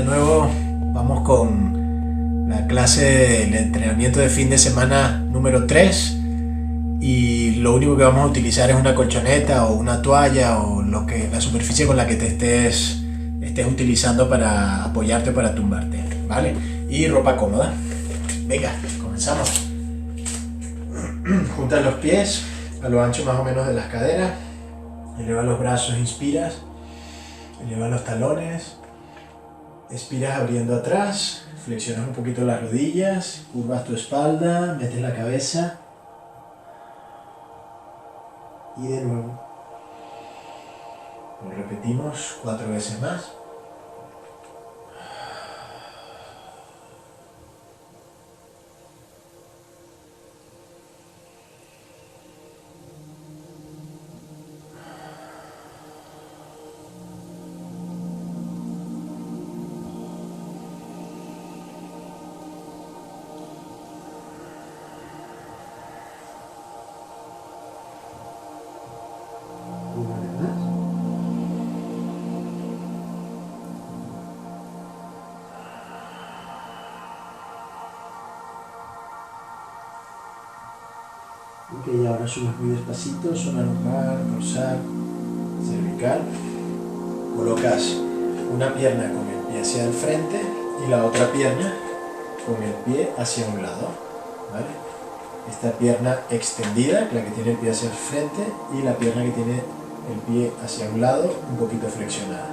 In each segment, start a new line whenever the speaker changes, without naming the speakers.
de nuevo, vamos con la clase del entrenamiento de fin de semana número 3 y lo único que vamos a utilizar es una colchoneta o una toalla o la superficie con la que te estés utilizando para apoyarte, para tumbarte, ¿vale? Y ropa cómoda. Venga, comenzamos. Juntas los pies a lo ancho más o menos de las caderas, eleva los brazos, inspiras, eleva los talones, expiras abriendo atrás, flexionas un poquito las rodillas, curvas tu espalda, metes la cabeza y de nuevo. Lo repetimos 4 veces más. Ok, ahora subes muy despacito, zona lumbar, dorsal, cervical. Colocas una pierna con el pie hacia el frente y la otra pierna con el pie hacia un lado, ¿vale? Esta pierna extendida, la que tiene el pie hacia el frente, y la pierna que tiene el pie hacia un lado, un poquito flexionada.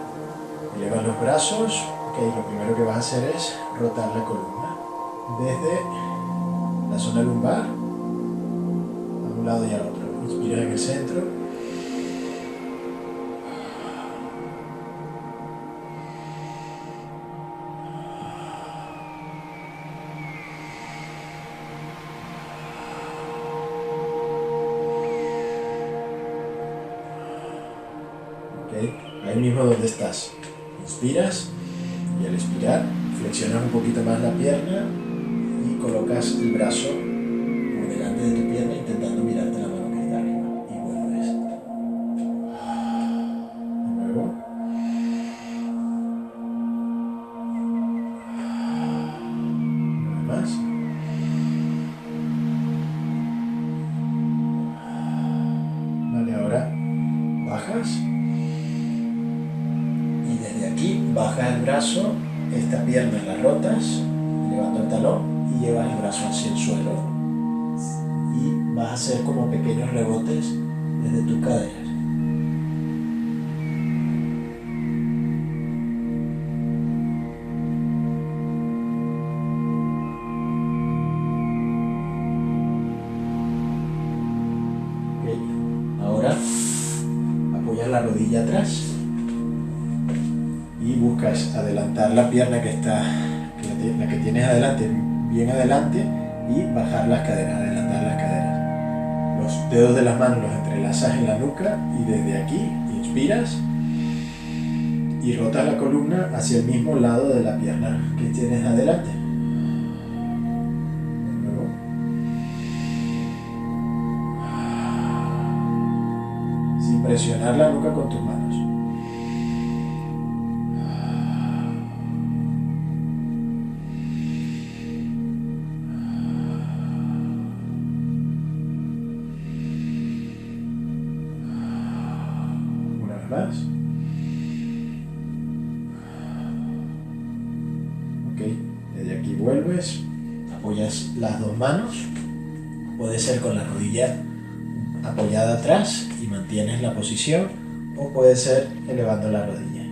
Elevas los brazos, ok, lo primero que vas a hacer es rotar la columna desde la zona lumbar a un lado y al otro. Inspira en el centro. Ahí mismo donde estás. Inspiras y al expirar flexionas un poquito más la pierna y colocas el brazo por delante de tu pierna intentando mirarte la mano que está arriba y vuelves. De nuevo. Una vez más. Vale, ahora bajas. Bajas el brazo, esta pierna la rotas, elevando el talón y llevas el brazo hacia el suelo. Y vas a hacer como pequeños rebotes desde tus caderas. Okay. Ahora apoyas la rodilla atrás. Y buscas adelantar la pierna la que tienes adelante, bien adelante, y bajar las caderas, adelantar las caderas. Los dedos de las manos los entrelazas en la nuca y desde aquí inspiras y rotas la columna hacia el mismo lado de la pierna que tienes adelante. De nuevo. Sin presionar la nuca con tus manos. Más. Ok, desde aquí vuelves, apoyas las dos manos, puede ser con la rodilla apoyada atrás y mantienes la posición, o puede ser elevando la rodilla.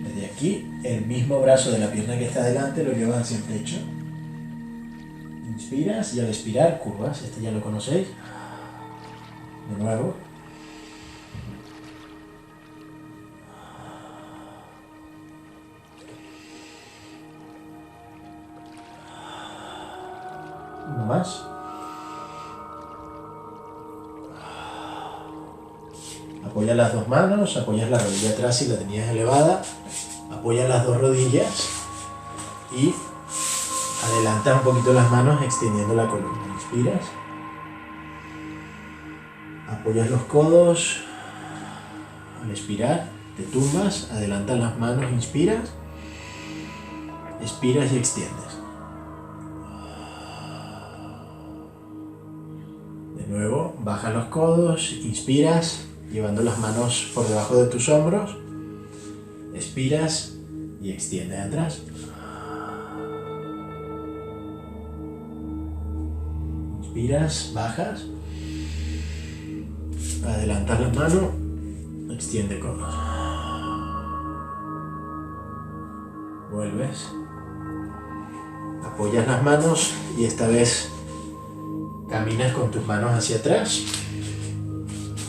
Desde aquí, el mismo brazo de la pierna que está adelante lo llevas hacia el techo. Inspiras y al expirar curvas, este ya lo conocéis. De nuevo. Uno más. Apoya las dos manos, apoyas la rodilla atrás si la tenías elevada, apoya las dos rodillas y adelantas un poquito las manos extendiendo la columna. Inspiras. Apoyas los codos al expirar Te tumbas, adelantas las manos, inspiras, expiras y extiendes. De nuevo, bajas los codos, inspiras, llevando las manos por debajo de tus hombros, expiras y extiendes atrás. Inspiras, bajas, adelantas las manos, extiende codos. Vuelves, apoyas las manos y esta vez caminas con tus manos hacia atrás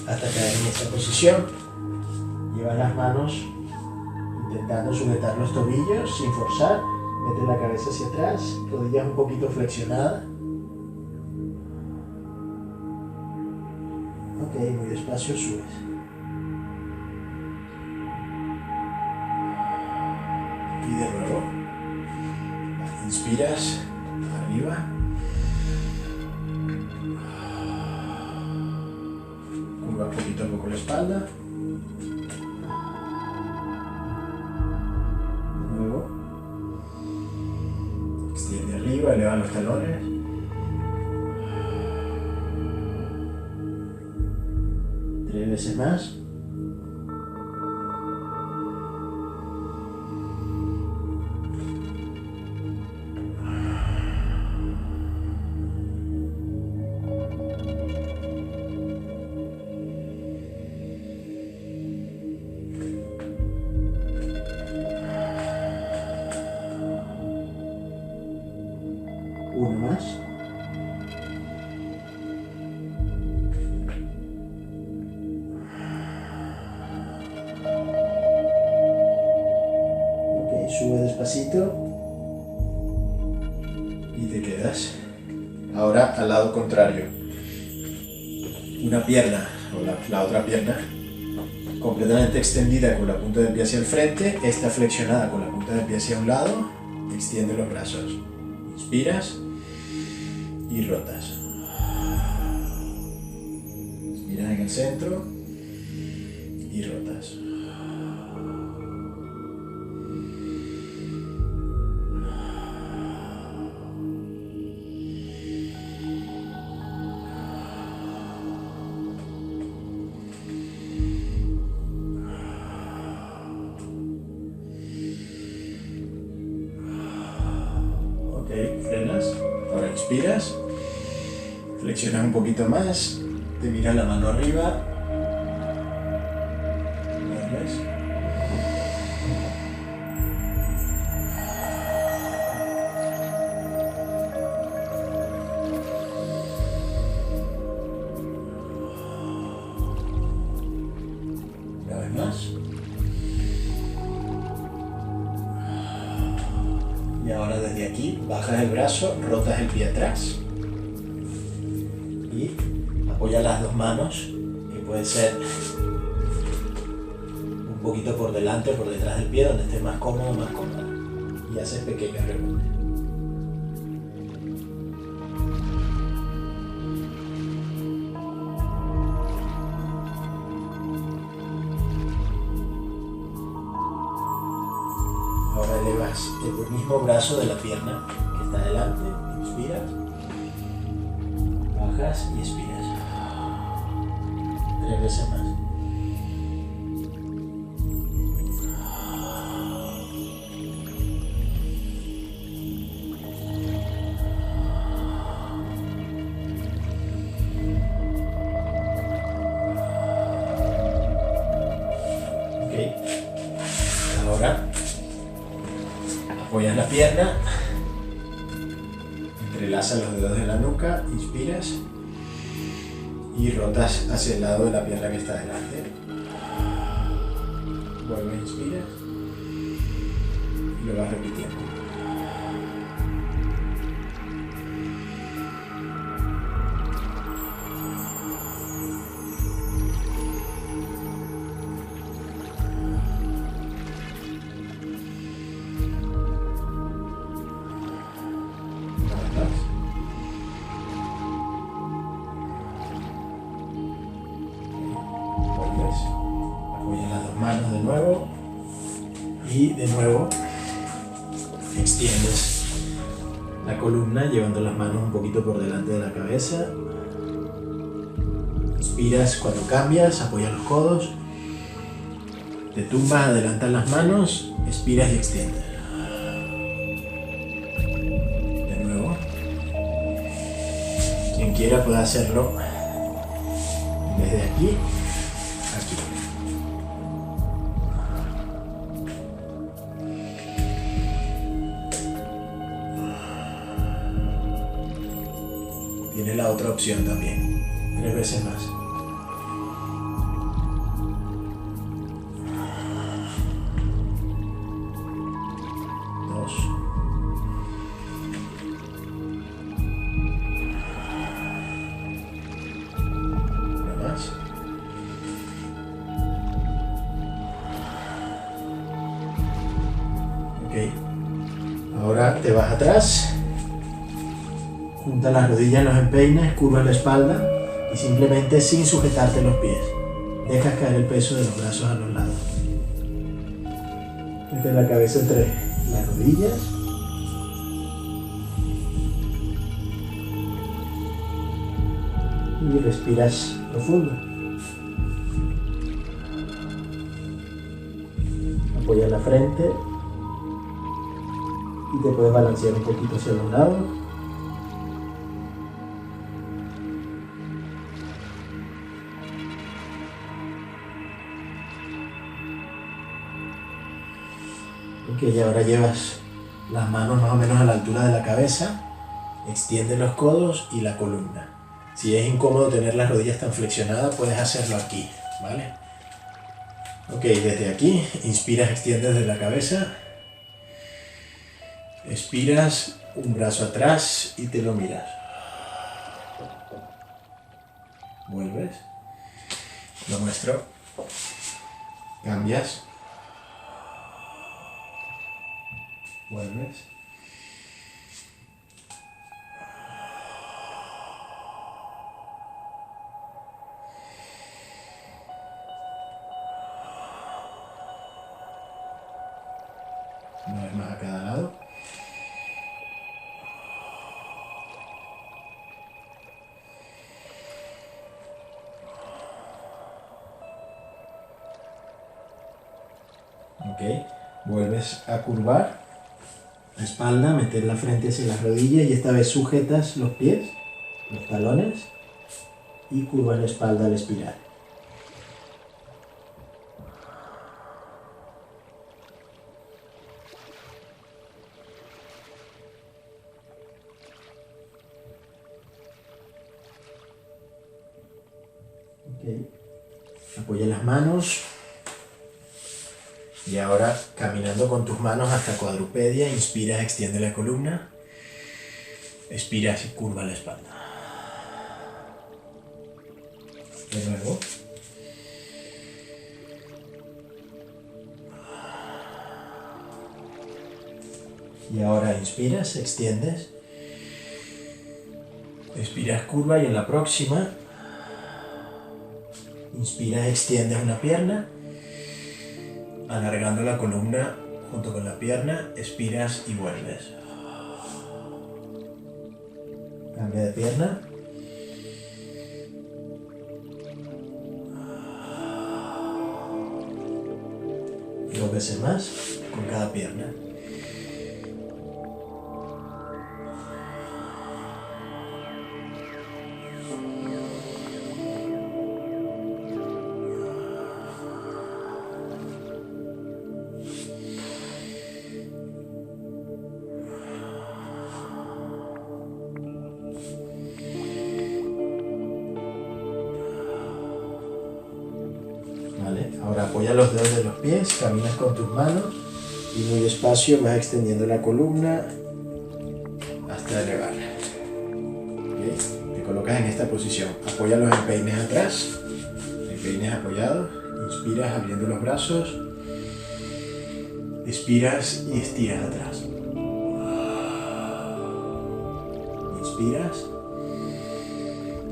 hasta caer en esta posición. Llevas las manos intentando sujetar los tobillos sin forzar. Mete la cabeza hacia atrás, rodillas un poquito flexionadas. Ok, muy despacio subes. Y de nuevo, inspiras, arriba. Curva poquito a poco la espalda. De nuevo. Extiende arriba, eleva los talones. Tres veces más. Uno más. Ok, sube despacito y te quedas. Ahora al lado contrario. Una pierna o la otra pierna completamente extendida con la punta del pie hacia el frente, esta flexionada con la punta del pie hacia un lado. Extiende los brazos. Inspiras y rotas. Inspiras en el centro y rotas. Ok, frenas. Ahora inspiras. Flexionas un poquito más, te miras la mano arriba, vuelves. Una vez más. Y ahora desde aquí bajas el brazo, rotas el pie atrás. Y apoya las dos manos, que puede ser un poquito por delante o por detrás del pie, donde estés más cómodo, más cómoda. Y haces pequeños rebotes. Ahora elevas el mismo brazo de la pierna que está delante, inspiras. Bajas y expiras. Tres veces más. Ok. Ahora apoyas la pierna. Entrelaza los dedos de la nuca, inspiras y rotas hacia el lado de la pierna que está delante. Vuelves, inspiras y lo vas repitiendo. Apoya las dos manos de nuevo y de nuevo extiendes la columna llevando las manos un poquito por delante de la cabeza. Inspiras cuando cambias, apoya los codos, te tumbas, adelantas las manos, expiras y extiendes. De nuevo. Quien quiera puede hacerlo en vez de aquí, aquí. Tiene la otra opción también, 3 veces más. Ahora te vas atrás, junta las rodillas en los empeines, curvas la espalda y simplemente sin sujetarte los pies, dejas caer el peso de los brazos a los lados. Mete la cabeza entre las rodillas. Y respiras profundo. Apoya la frente. Y te puedes balancear un poquito hacia los lados. Ok, y ahora llevas las manos más o menos a la altura de la cabeza. Extiende los codos y la columna. Si es incómodo tener las rodillas tan flexionadas, puedes hacerlo aquí, ¿vale? Ok, desde aquí, inspiras, extiendes desde la cabeza. Expiras, un brazo atrás y te lo miras. Vuelves. Lo muestro. Cambias. Vuelves. Una vez más a cada lado. Ok, vuelves a curvar la espalda, meter la frente hacia las rodillas y esta vez sujetas los pies, los talones y curvas la espalda al expirar. Okay. Apoya las manos. Y ahora, caminando con tus manos hasta cuadrupedia, inspiras, extiende la columna, expiras y curva la espalda. De nuevo. Y ahora inspiras, extiendes, expiras, curva y en la próxima, inspiras, extiendes una pierna, alargando la columna junto con la pierna, expiras y vuelves. Cambia de pierna. Y 2 veces más con cada pierna. Ahora apoya los dedos de los pies, caminas con tus manos y muy despacio vas extendiendo la columna hasta elevarla. ¿Okay? Te colocas en esta posición, apoya los empeines atrás, empeines apoyados, inspiras abriendo los brazos, expiras y estiras atrás. Inspiras,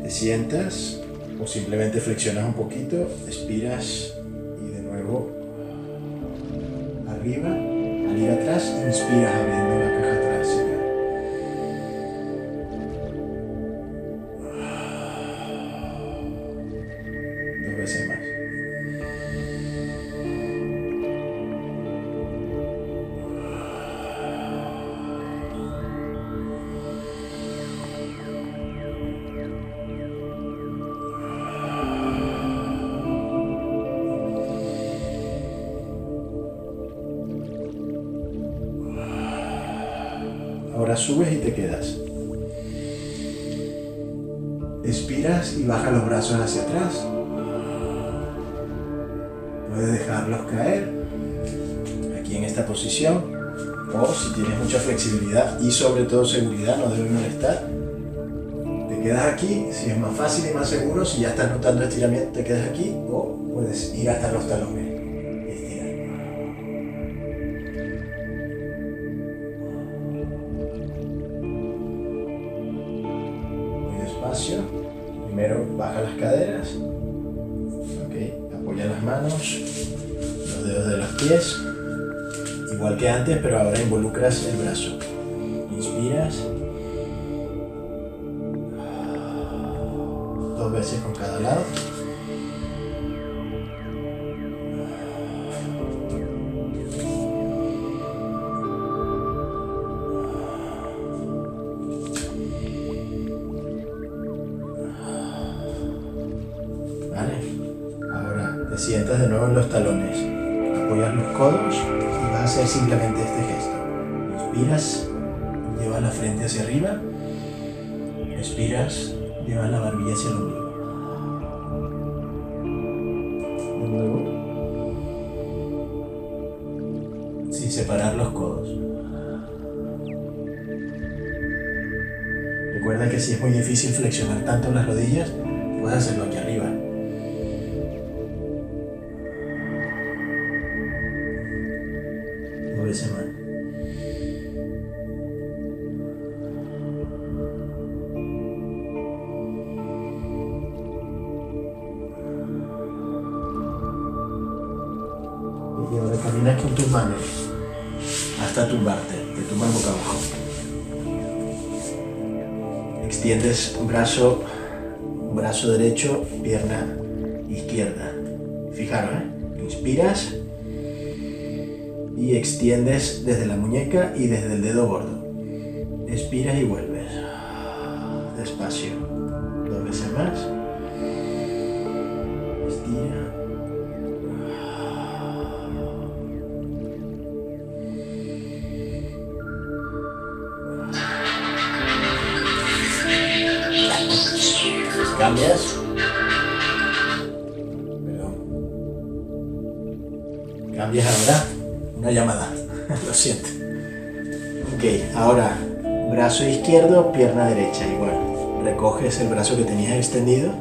te sientas o simplemente flexionas un poquito, expiras y de nuevo arriba. Al ir atrás, inspiras abriendo la caja torácica. Dos veces más. Ahora subes y te quedas. Expiras y bajas los brazos hacia atrás. Puedes dejarlos caer aquí en esta posición, o si tienes mucha flexibilidad y sobre todo seguridad, no debe molestar, te quedas aquí. Si es más fácil y más seguro, si ya estás notando estiramiento, te quedas aquí, o puedes ir hasta los talones y estirar. Muy despacio. Primero baja las caderas. Apoya las manos, los dedos de los pies, igual que antes, pero ahora involucras el brazo. Inspiras. 2 veces con cada lado. Te sientas de nuevo en los talones, apoyas los codos y vas a hacer simplemente este gesto. Inspiras, llevas la frente hacia arriba, expiras, llevas la barbilla hacia el ombligo. De nuevo, sin separar los codos. Recuerda que si es muy difícil flexionar tanto las rodillas, puedes hacerlo aquí arriba. Semana. Y ahora caminas con tus manos hasta tumbarte, te tumbas boca abajo. Extiendes brazo derecho, pierna izquierda. Fijaros, inspiras y extiendes desde la muñeca y desde el dedo gordo. Expiras y vuelves. Despacio. 2 veces más. Estira. Cambias. Perdón. Cambias ahora. Una llamada, lo siento. Ok, ahora brazo izquierdo, pierna derecha, igual. Recoges el brazo que tenías extendido,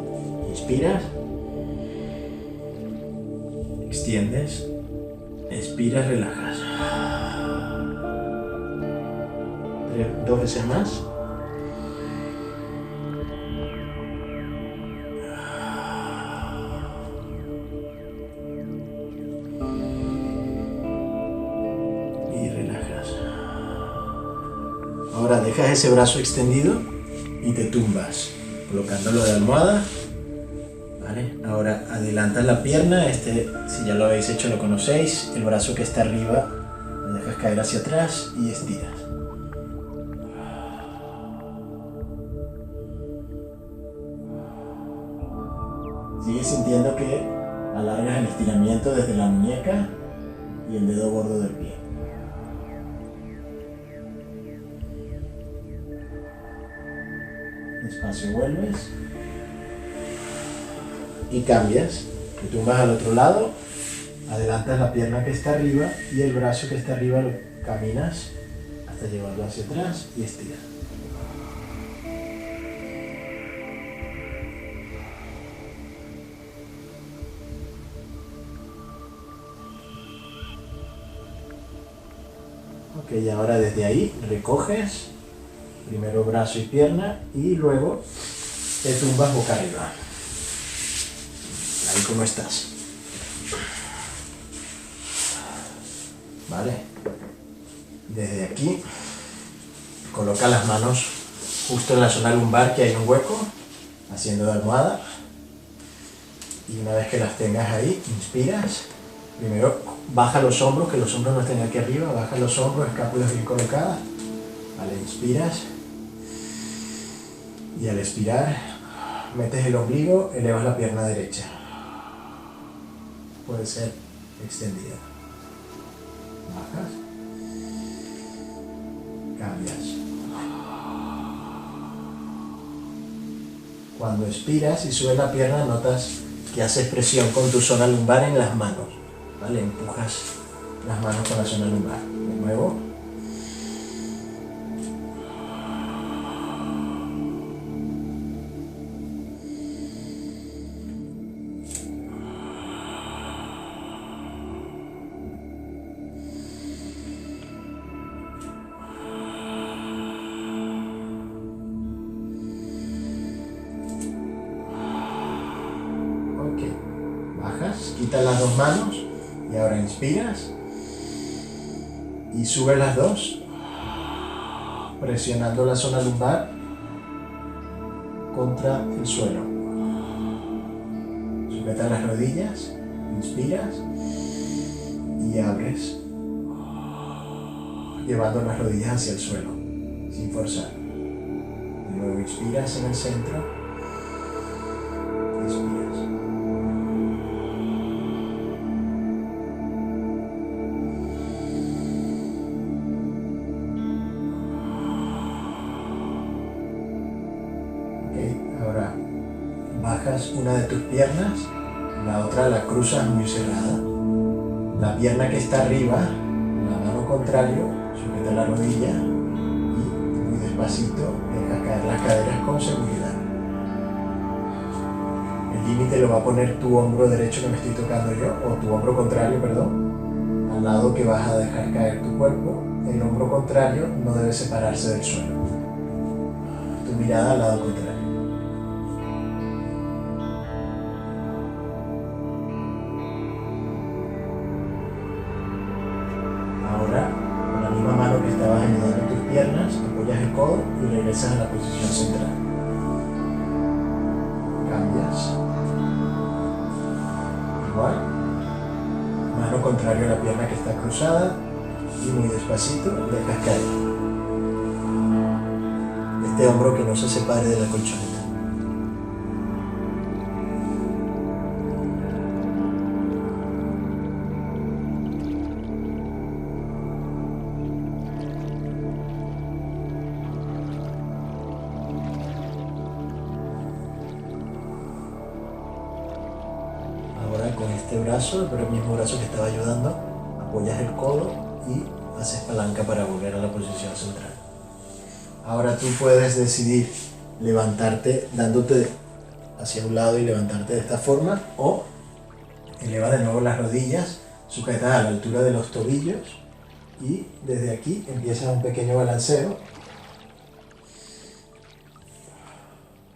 inspiras, extiendes, expiras, relajas. 2 veces más. Ahora dejas ese brazo extendido y te tumbas, colocándolo de almohada. ¿Vale? Ahora adelantas la pierna, si ya lo habéis hecho lo conocéis, el brazo que está arriba lo dejas caer hacia atrás y estiras. Sigues sintiendo que alargas el estiramiento desde la muñeca y el dedo gordo del pie. Despacio vuelves y cambias, te tumbas al otro lado, adelantas la pierna que está arriba y el brazo que está arriba lo caminas hasta llevarlo hacia atrás y estiras. Ok, y ahora desde ahí recoges primero brazo y pierna y luego te tumbas boca arriba. Ahí como estás. ¿vale? Desde aquí, coloca las manos justo en la zona lumbar, que hay un hueco, haciendo de almohada. Y una vez que las tengas ahí, inspiras. Primero baja los hombros, que los hombros no estén aquí arriba, baja los hombros, escápulas bien colocadas. Vale, inspiras. Y al expirar, metes el ombligo, elevas la pierna derecha. Puede ser extendida. Bajas. Cambias. Cuando expiras y subes la pierna, notas que haces presión con tu zona lumbar en las manos, ¿vale? Empujas las manos con la zona lumbar. De nuevo. Bajas, quitas las dos manos y ahora inspiras y subes las dos, presionando la zona lumbar contra el suelo. Sujeta las rodillas, inspiras y abres, llevando las rodillas hacia el suelo, sin forzar. De nuevo inspiras en el centro, expiras. Ahora bajas una de tus piernas, la otra la cruzas muy cerrada. La pierna que está arriba, la mano contrario, sujeta la rodilla y muy despacito dejas caer las caderas con seguridad. El límite lo va a poner tu hombro derecho, que me estoy tocando yo, o tu hombro contrario, perdón, al lado que vas a dejar caer tu cuerpo. El hombro contrario no debe separarse del suelo. Tu mirada al lado contrario. Ahora, con la misma mano que estabas ayudando tus piernas, apoyas el codo y regresas a la posición central. Cambias. Igual. Mano contraria a la pierna que está cruzada y muy despacito dejas caer. Este hombro que no se separe de la colchoneta. Ahora con este brazo, pero el mismo brazo que estaba ayudando, apoyas el codo y haces palanca para volver a la posición central. Ahora tú puedes decidir levantarte dándote hacia un lado y levantarte de esta forma, o eleva de nuevo las rodillas sujetas a la altura de los tobillos y desde aquí empiezas un pequeño balanceo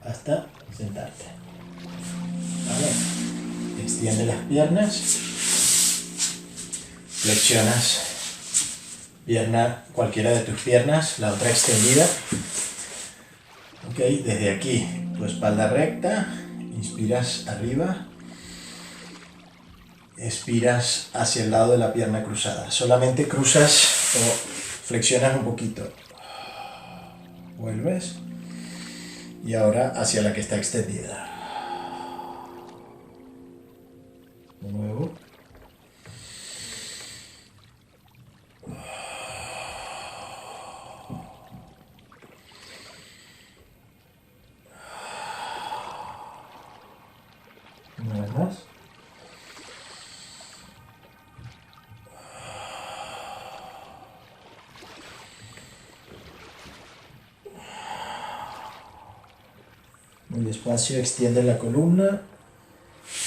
hasta sentarte. ¿Vale? Extiende las piernas, flexionas pierna, cualquiera de tus piernas, la otra extendida. Ok, desde aquí tu espalda recta, inspiras arriba, expiras hacia el lado de la pierna cruzada. Solamente cruzas o flexionas un poquito. Vuelves y ahora hacia la que está extendida. De nuevo. Una vez más. Muy despacio, extiende la columna,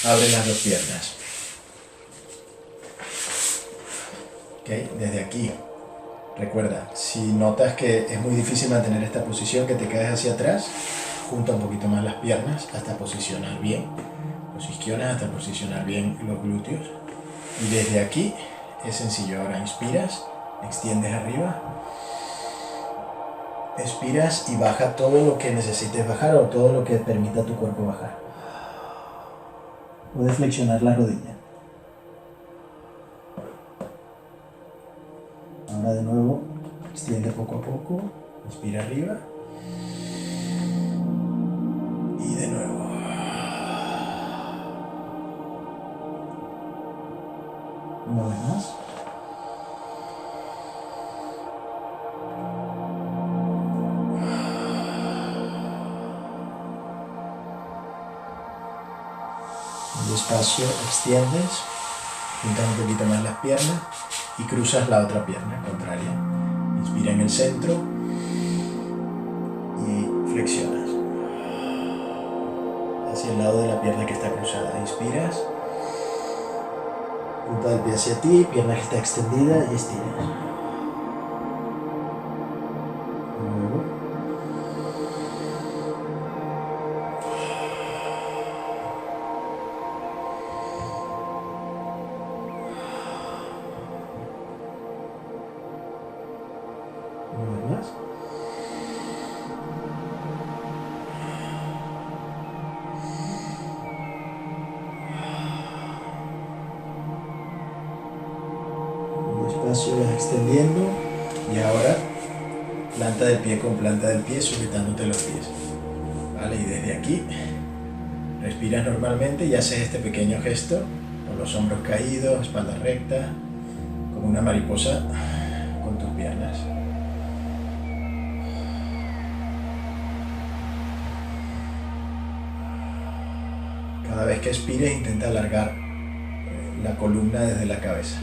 abre las dos piernas. Desde aquí, recuerda, si notas que es muy difícil mantener esta posición, que te caes hacia atrás, junta un poquito más las piernas hasta posicionar bien los isquiones, hasta posicionar bien los glúteos. Y desde aquí Es sencillo. Ahora inspiras, extiendes arriba, expiras y baja todo lo que necesites bajar o todo lo que permita a tu cuerpo bajar. Puedes flexionar la rodilla. Ahora de nuevo, extiende poco a poco, inspira arriba y de nuevo. Una vez más. Despacio extiendes, juntas un poquito más las piernas y cruzas la otra pierna contraria. Inspira en el centro y flexionas hacia el lado de la pierna que está cruzada. Inspiras, punta del pie hacia ti, pierna que está extendida y estiras. Luego. Una vez más. Despacio vas extendiendo y ahora planta del pie con planta del pie sujetándote los pies. Vale, y desde aquí respiras normalmente y haces este pequeño gesto con los hombros caídos, espalda recta, como una mariposa con tus piernas. Cada vez que expires intenta alargar la columna desde la cabeza.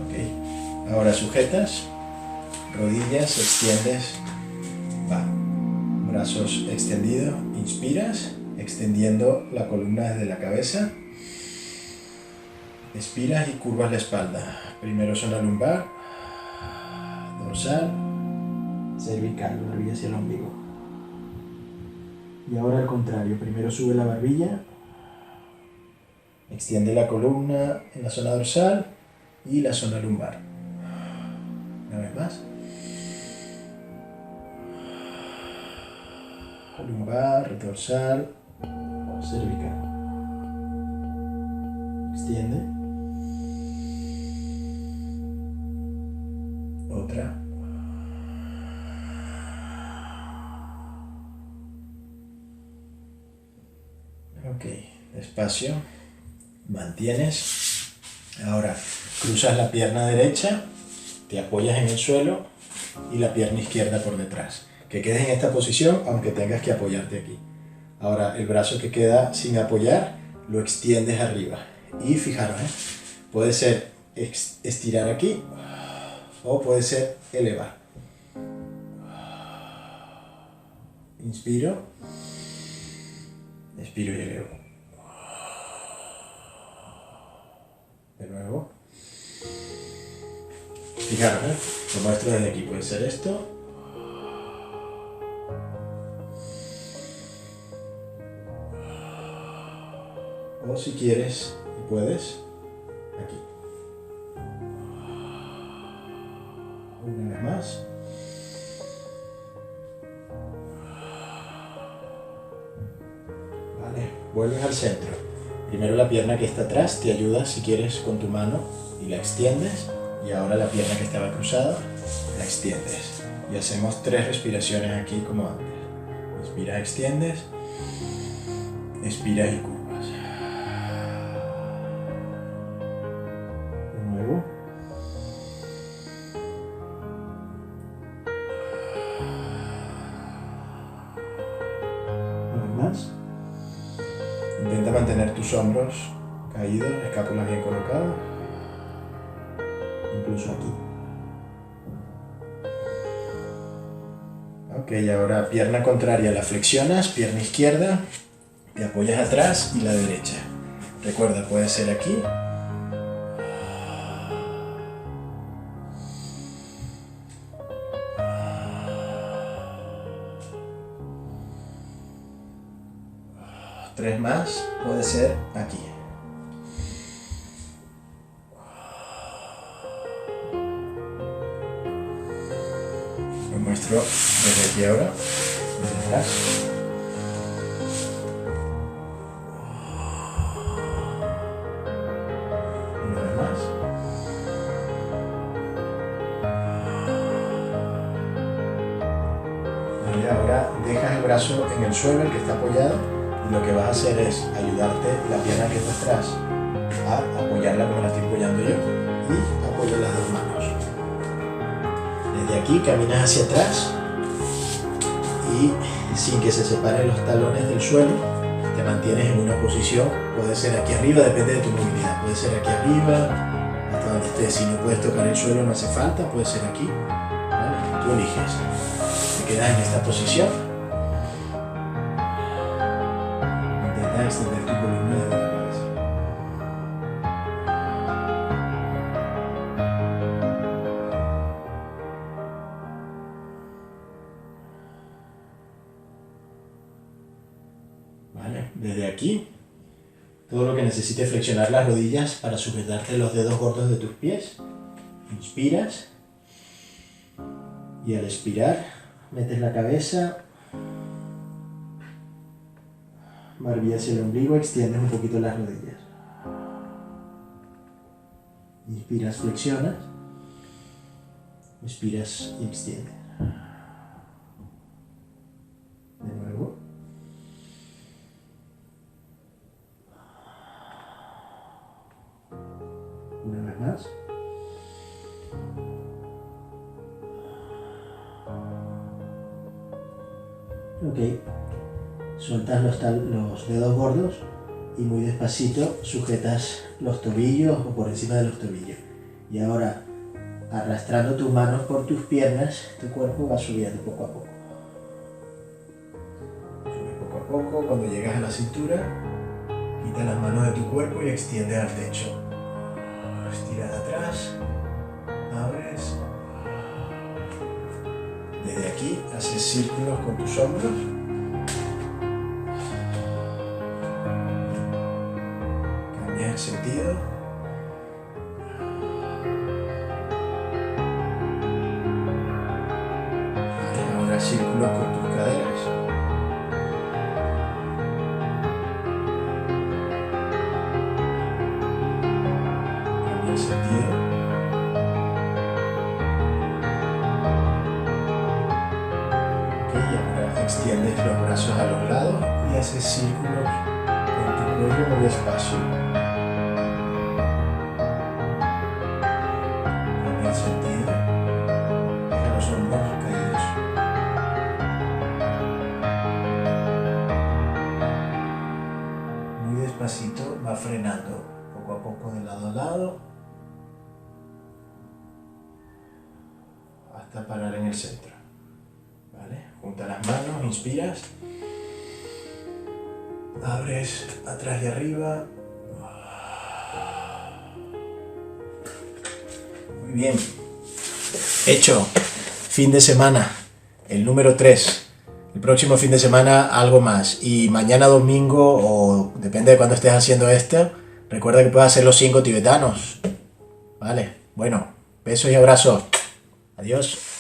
Ok, ahora sujetas, rodillas, extiendes, va, brazos extendidos, inspiras, extendiendo la columna desde la cabeza. Expiras y curvas la espalda. Primero zona lumbar, dorsal, cervical, barbilla hacia el ombligo. Y ahora al contrario, primero sube la barbilla, extiende la columna en la zona dorsal y la zona lumbar. Una vez más. Lumbar, dorsal, cervical. Extiende. Otra. Ok, despacio. Mantienes. Ahora cruzas la pierna derecha, te apoyas en el suelo y la pierna izquierda por detrás. Que quedes en esta posición aunque tengas que apoyarte aquí. Ahora el brazo que queda sin apoyar lo extiendes arriba. Y fijaros, puede ser estirar aquí o puede ser elevar. Inspiro, expiro y elevo. De nuevo. Fijaros, lo muestro desde aquí. Puede ser esto. O si quieres y puedes, aquí. Una vez más. Vale, vuelves al centro. Primero la pierna que está atrás, te ayudas si quieres con tu mano y la extiendes. Y ahora la pierna que estaba cruzada, la extiendes. Y hacemos 3 respiraciones aquí como antes. Inspiras, extiendes. Expiras y curvas. Intenta mantener tus hombros caídos, escápulas bien colocadas, incluso aquí. Ok, ahora pierna contraria la flexionas, pierna izquierda, te apoyas atrás y la derecha. Recuerda, puede ser aquí. 3 más, puede ser aquí. Lo muestro desde aquí ahora, desde atrás. Una vez más. Y ahora dejas el brazo en el suelo, el que está apoyado, y lo que vas a hacer es ayudarte la pierna que está atrás a apoyarla como la estoy apoyando yo, y apoyar las dos manos. Desde aquí caminas hacia atrás y sin que se separen los talones del suelo, te mantienes en una posición, puede ser aquí arriba, depende de tu movilidad, puede ser aquí arriba, hasta donde estés. Si no puedes tocar el suelo no hace falta, puede ser aquí, ¿vale? Tú eliges. Te quedas en esta posición. Intenta extender tu columna de la cabeza. ¿Vale? Desde aquí, todo lo que necesites flexionar las rodillas para sujetarte los dedos gordos de tus pies. Inspiras y al expirar metes la cabeza, barbillas el ombligo, extiendes un poquito las rodillas. Inspiras, flexionas, expiras y extiendes. De nuevo. Una vez más. Ok, sueltas los dedos gordos y muy despacito sujetas los tobillos o por encima de los tobillos. Y ahora, arrastrando tus manos por tus piernas, tu cuerpo va subiendo poco a poco. Sube poco a poco, cuando llegas a la cintura, quita las manos de tu cuerpo y extiende al techo. Estiras atrás, abres. Desde aquí haces círculos con tus hombros. Cambias el sentido. Vale, ahora círculos con tus caderas. Cambia el sentido. Extiendes los brazos a los lados y haces círculos con tu cuello muy despacio. Cambia el sentido. Deja los hombros caídos. Muy despacito va frenando poco a poco de lado a lado hasta parar en el centro. ¿Vale? Junta las manos, inspiras, abres atrás y arriba. Muy bien. Hecho. Fin de semana, el número 3. El próximo fin de semana algo más. Y mañana domingo, o depende de cuándo estés haciendo esto, recuerda que puedes hacer los 5 tibetanos. Vale, bueno, besos y abrazos. Adiós.